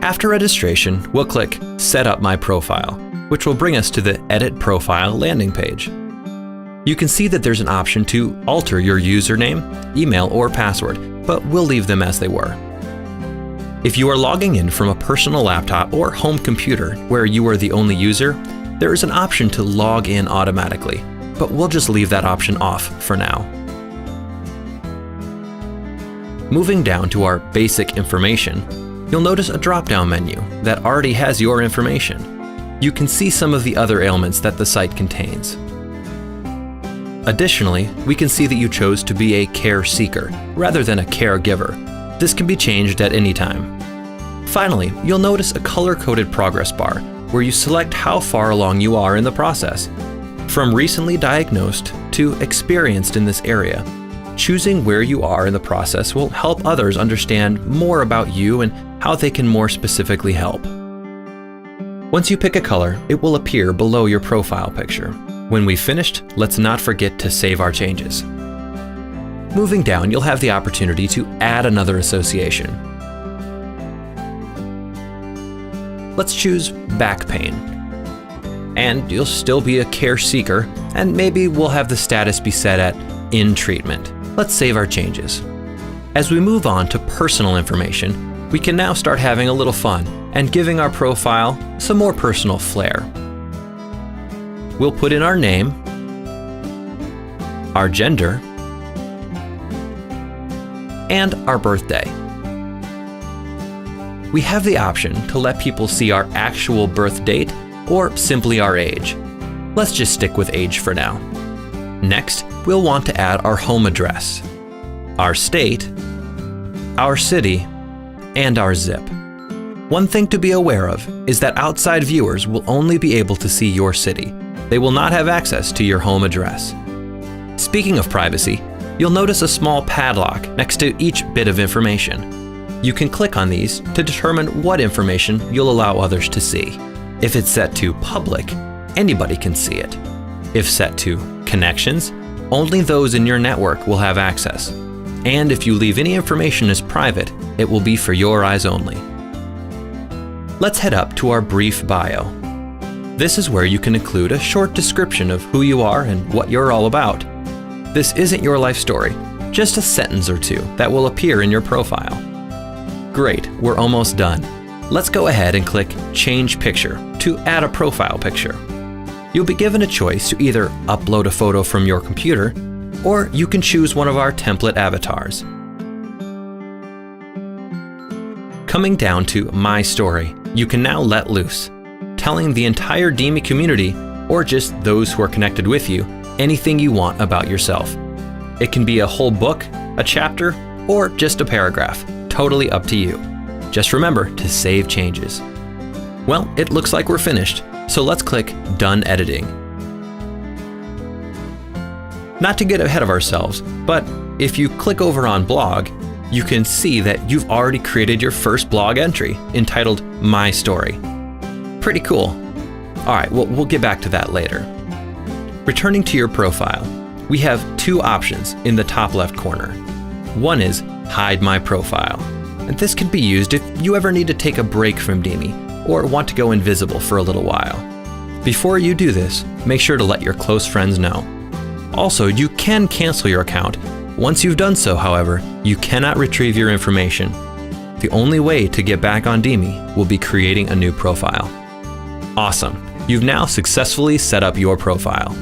After registration, we'll click Set up my profile, which will bring us to the Edit Profile landing page. You can see that there's an option to alter your username, email, or password, but we'll leave them as they were. If you are logging in from a personal laptop or home computer where you are the only user, there is an option to log in automatically, but we'll just leave that option off for now. Moving down to our basic information, you'll notice a drop-down menu that already has your information. You can see some of the other ailments that the site contains. Additionally, we can see that you chose to be a care seeker rather than a caregiver. This can be changed at any time. Finally, you'll notice a color-coded progress bar where you select how far along you are in the process. From recently diagnosed to experienced in this area, choosing where you are in the process will help others understand more about you and how they can more specifically help. Once you pick a color, it will appear below your profile picture. When we've finished, let's not forget to save our changes. Moving down, you'll have the opportunity to add another association. Let's choose back pain. And you'll still be a care seeker, and maybe we'll have the status be set at in treatment. Let's save our changes. As we move on to personal information, we can now start having a little fun and giving our profile some more personal flair. We'll put in our name, our gender, and our birthday. We have the option to let people see our actual birth date or simply our age. Let's just stick with age for now. Next, we'll want to add our home address, our state, our city, and our zip. One thing to be aware of is that outside viewers will only be able to see your city. They will not have access to your home address. Speaking of privacy, you'll notice a small padlock next to each bit of information. You can click on these to determine what information you'll allow others to see. If it's set to public, anybody can see it. If set to connections, only those in your network will have access. And if you leave any information as private, it will be for your eyes only. Let's head up to our brief bio. This is where you can include a short description of who you are and what you're all about. This isn't your life story, just a sentence or two that will appear in your profile. Great, we're almost done. Let's go ahead and click Change Picture to add a profile picture. You'll be given a choice to either upload a photo from your computer, or you can choose one of our template avatars. Coming down to My Story, you can now let loose, telling the entire dimmi community, or just those who are connected with you, anything you want about yourself. It can be a whole book, a chapter, or just a paragraph, totally up to you. Just remember to save changes. Well, it looks like we're finished, so let's click Done Editing. Not to get ahead of ourselves, but if you click over on Blog, you can see that you've already created your first blog entry entitled My Story. Pretty cool. All right, well, we'll get back to that later. Returning to your profile, we have two options in the top left corner. One is Hide My Profile, and this can be used if you ever need to take a break from dimmi or want to go invisible for a little while. Before you do this, make sure to let your close friends know. Also, you can cancel your account. Once you've done so, however, you cannot retrieve your information. The only way to get back on dimmi will be creating a new profile. Awesome! You've now successfully set up your profile.